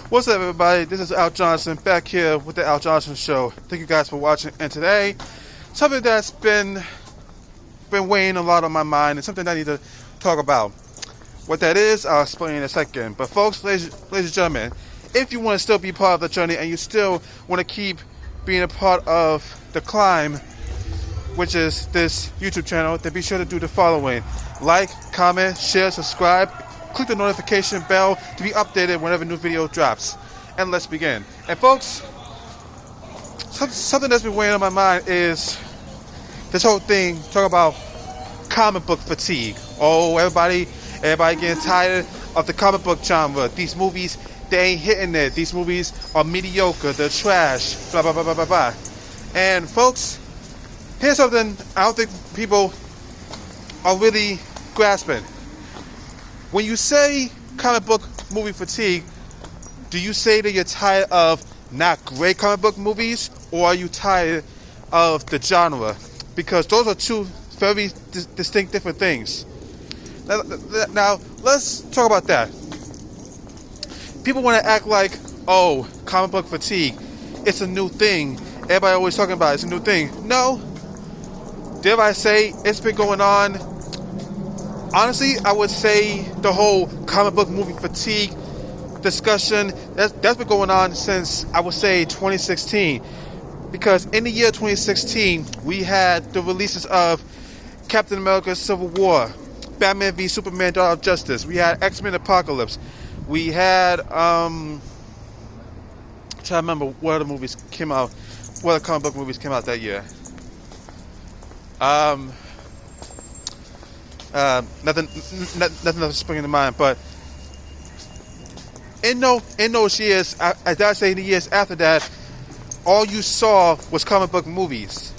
What's up, everybody? This is Al Johnson back here with the Al Johnson Show. Thank you guys for watching. And today, something that's been weighing a lot on my mind and something that I need to talk about. What that is, I'll explain in a second. But folks, ladies and gentlemen, if you want to still be part of the journey and you still want to keep being a part of the climb, which is this YouTube channel, then be sure to do the following: like, comment, share, subscribe, click the notification bell to be updated whenever a new video drops. And let's begin. And folks, something that's been weighing on my mind is this whole thing talking about comic book fatigue. Oh, everybody getting tired of the comic book genre. These movies, they ain't hitting it. These movies are mediocre, they're trash, blah blah blah blah blah blah. And folks, here's something I don't think people are really grasping. When you say comic book movie fatigue, do you say that you're tired of not great comic book movies, or are you tired of the genre? Because those are two very distinct different things. Now, let's talk about that. People want to act like, oh, comic book fatigue, it's a new thing. Everybody always talking about it's a new thing. No. Dare I say it's been going on? Honestly, I would say the whole comic book movie fatigue discussion, that's been going on since, I would say, 2016. Because in the year 2016, we had the releases of Captain America Civil War, Batman v Superman Dawn of Justice, we had X-Men Apocalypse, we had, I'm trying to remember what other movies came out, what other comic book movies came out that year. Nothing else springing to mind, but in those years, I dare say in the years after that, all you saw was comic book movies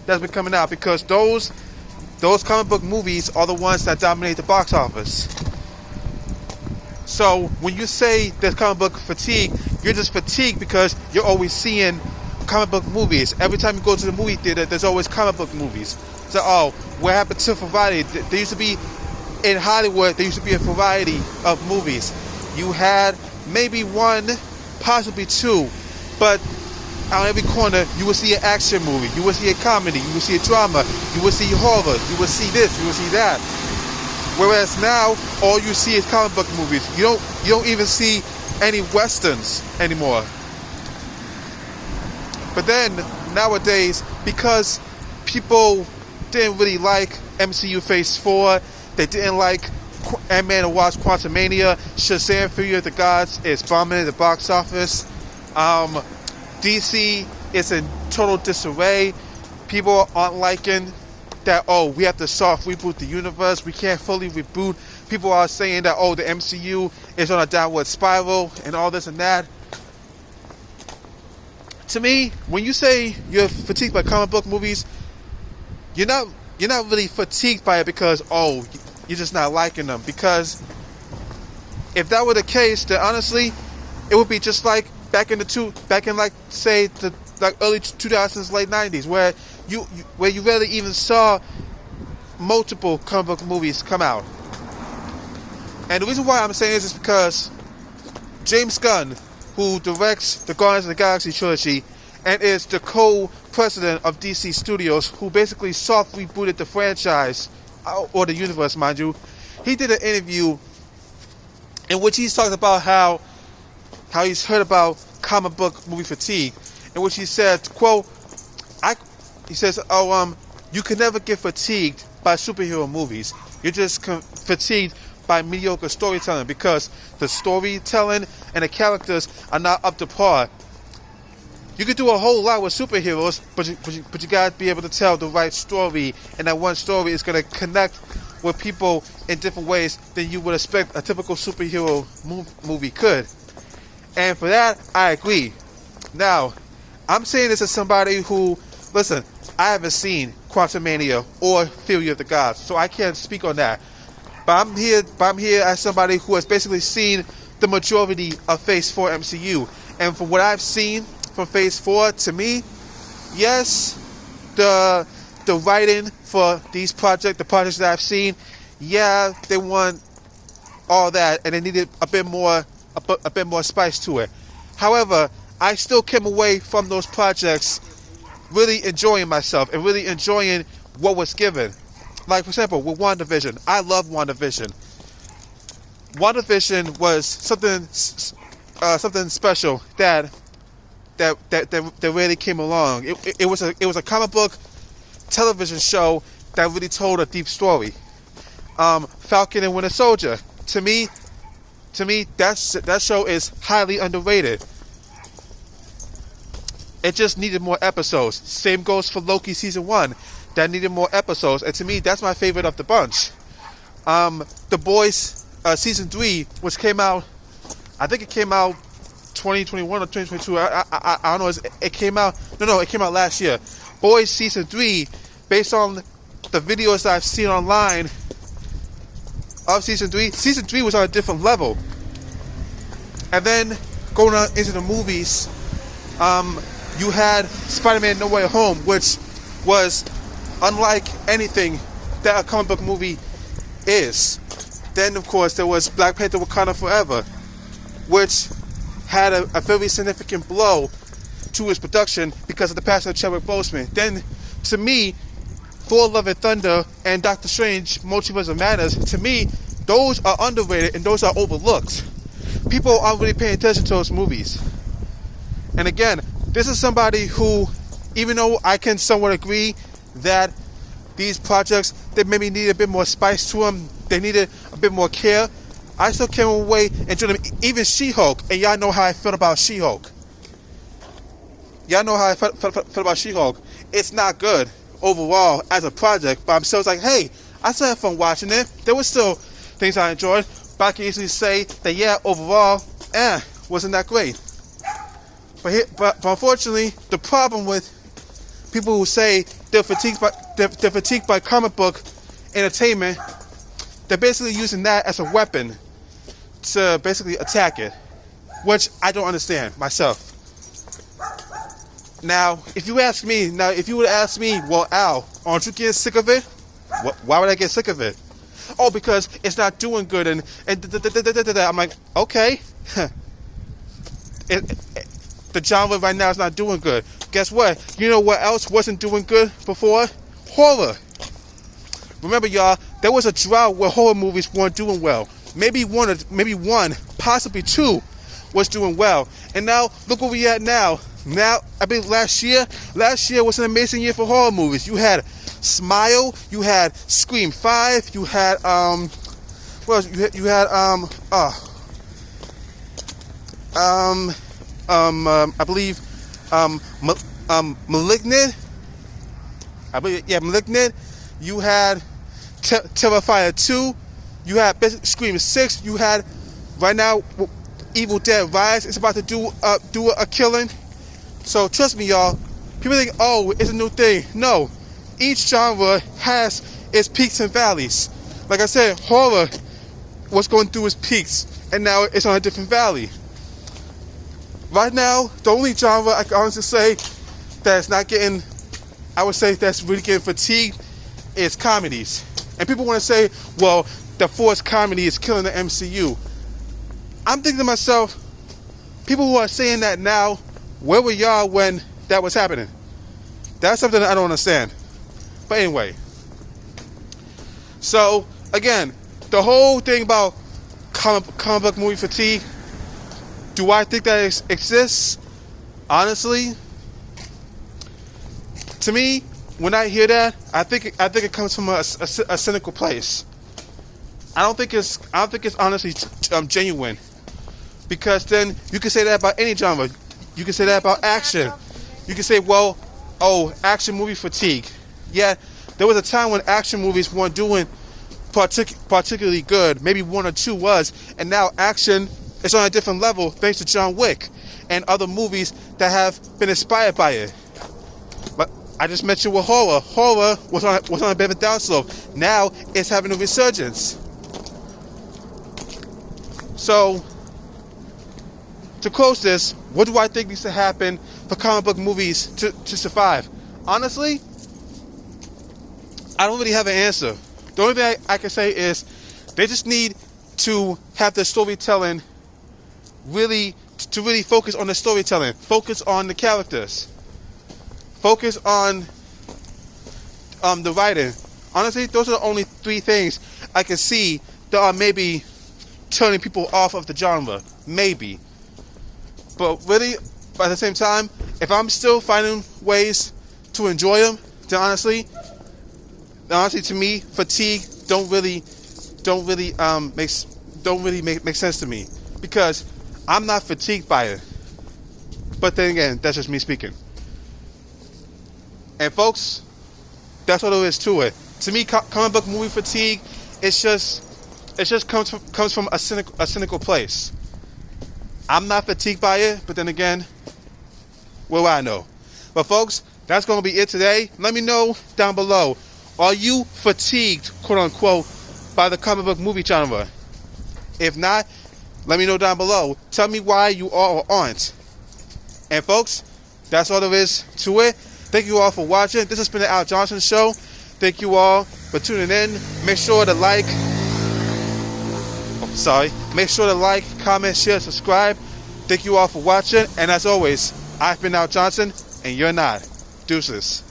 that's been coming out, because those comic book movies are the ones that dominate the box office. So when you say there's comic book fatigue, you're just fatigued because you're always seeing comic book movies. Every time you go to the movie theater, there's always comic book movies. So, oh, what happened to variety? There used to be, in Hollywood, there used to be a variety of movies. You had maybe one, possibly two, but on every corner, you would see an action movie, you would see a comedy, you would see a drama, you would see horror, you would see this, you would see that. Whereas now, all you see is comic book movies. You don't even see any westerns anymore. But then, nowadays, because people didn't really like MCU Phase 4, they didn't like Ant-Man and Wasp Quantumania, Shazam! Fury of the Gods is bombing the box office, DC is in total disarray. People aren't liking that, oh, we have to soft reboot the universe, we can't fully reboot. People are saying that, oh, the MCU is on a downward spiral and all this and that. To me, when you say you're fatigued by comic book movies, you're not really fatigued by it because, oh, you're just not liking them. Because if that were the case, then honestly, it would be just like back in like say the early 2000s, late 90s, where you rarely even saw multiple comic book movies come out. And the reason why I'm saying this is because James Gunn, who directs the Guardians of the Galaxy trilogy and is the co-president of DC Studios, who basically soft rebooted the franchise, or the universe, mind you, he did an interview in which he's talked about how he's heard about comic book movie fatigue, in which he said, quote, he says, you can never get fatigued by superhero movies. You're just fatigued by mediocre storytelling, because the storytelling and the characters are not up to par. You can do a whole lot with superheroes, but you gotta be able to tell the right story, and that one story is gonna connect with people in different ways than you would expect a typical superhero movie could. And for that, I agree. Now, I'm saying this as somebody who, listen, I haven't seen Quantumania or Fury of the Gods, so I can't speak on that. But I'm here as somebody who has basically seen the majority of Phase 4 MCU. And from what I've seen from Phase 4, to me, yes, the writing for the projects that I've seen, yeah, they want all that, and they needed a bit more a bit more spice to it. However, I still came away from those projects really enjoying myself and really enjoying what was given. Like, for example, with WandaVision. I love WandaVision. WandaVision was something special that really came along. It was a comic book television show that really told a deep story. Falcon and Winter Soldier. To me, that show is highly underrated. It just needed more episodes. Same goes for Loki season 1. That needed more episodes, and to me, that's my favorite of the bunch. The Boys season 3, which came out, I think it came out 2021 or 2022. I don't know. It came out. No, it came out last year. Boys season 3, based on the videos that I've seen online of season 3. Season 3 was on a different level. And then going on into the movies, you had Spider-Man No Way Home, which was unlike anything that a comic book movie is. Then, of course, there was Black Panther Wakanda Forever, which had a very significant blow to its production because of the passing of Chadwick Boseman. Then, to me, Thor Love and Thunder and Doctor Strange Multiverse of Madness, to me, those are underrated and those are overlooked. People aren't really paying attention to those movies. And again, this is somebody who, even though I can somewhat agree that these projects, they maybe need a bit more spice to them, they needed a bit more care, I still came away enjoying them. Even She-Hulk, and y'all know how I felt about She-Hulk. Y'all know how I felt about She-Hulk. It's not good overall as a project, but I'm still like, hey, I still had fun watching it. There were still things I enjoyed, but I can easily say that, yeah, overall, wasn't that great. But unfortunately, the problem with people who say they're fatigued by comic book entertainment, they're basically using that as a weapon to basically attack it, which I don't understand myself. Now, if you would ask me, well, Al, aren't you getting sick of it? Why would I get sick of it? Oh, because it's not doing good, and I'm like, okay. The genre right now is not doing good. Guess what? You know what else wasn't doing good before? Horror. Remember, y'all, there was a drought where horror movies weren't doing well. Maybe one, possibly two, was doing well. And now, look where we at now. Now, I think last year was an amazing year for horror movies. You had Smile, you had Scream 5, you had, what else? You had, I believe, Malignant. Malignant. You had Terrifier 2. You had Scream 6. You had, right now, Evil Dead Rise is about to do a killing. So trust me, y'all. People think, oh, it's a new thing. No, each genre has its peaks and valleys. Like I said, horror was going through its peaks, and now it's on a different valley. Right now, the only genre I can honestly say that's not getting, I would say that's really getting fatigued, is comedies. And people want to say, well, the forced comedy is killing the MCU. I'm thinking to myself, people who are saying that now, where were y'all when that was happening? That's something that I don't understand. But anyway. So, again, the whole thing about comic book movie fatigue, do I think that exists? Honestly, to me, when I hear that, I think it comes from a cynical place. I don't think it's honestly genuine, because then you can say that about any genre. You can say that about action. You can say, well, oh, action movie fatigue. Yeah, there was a time when action movies weren't doing particularly good. Maybe one or two was, and now action is on a different level thanks to John Wick and other movies that have been inspired by it. But I just mentioned with horror. Horror was on a bit of a downslope. Now it's having a resurgence. So, to close this, what do I think needs to happen for comic book movies to survive? Honestly, I don't really have an answer. The only thing I can say is they just need to have their storytelling really focus on the storytelling, focus on the characters, focus on the writing. Honestly, those are the only three things I can see that are maybe turning people off of the genre. Maybe. But really, at the same time, if I'm still finding ways to enjoy them, then honestly to me, fatigue don't really make sense to me, because I'm not fatigued by it. But then again, that's just me speaking. And folks, that's all there is to it. To me, comic book movie fatigue, it just comes from a cynical place. I'm not fatigued by it, but then again, what do I know? But folks, that's going to be it today. Let me know down below. Are you fatigued, quote unquote, by the comic book movie genre? If not, let me know down below. Tell me why you are or aren't. And folks, that's all there is to it. Thank you all for watching. This has been the Al Johnson Show. Thank you all for tuning in. Make sure to like, comment, share, subscribe. Thank you all for watching. And as always, I've been Al Johnson, and you're not. Deuces.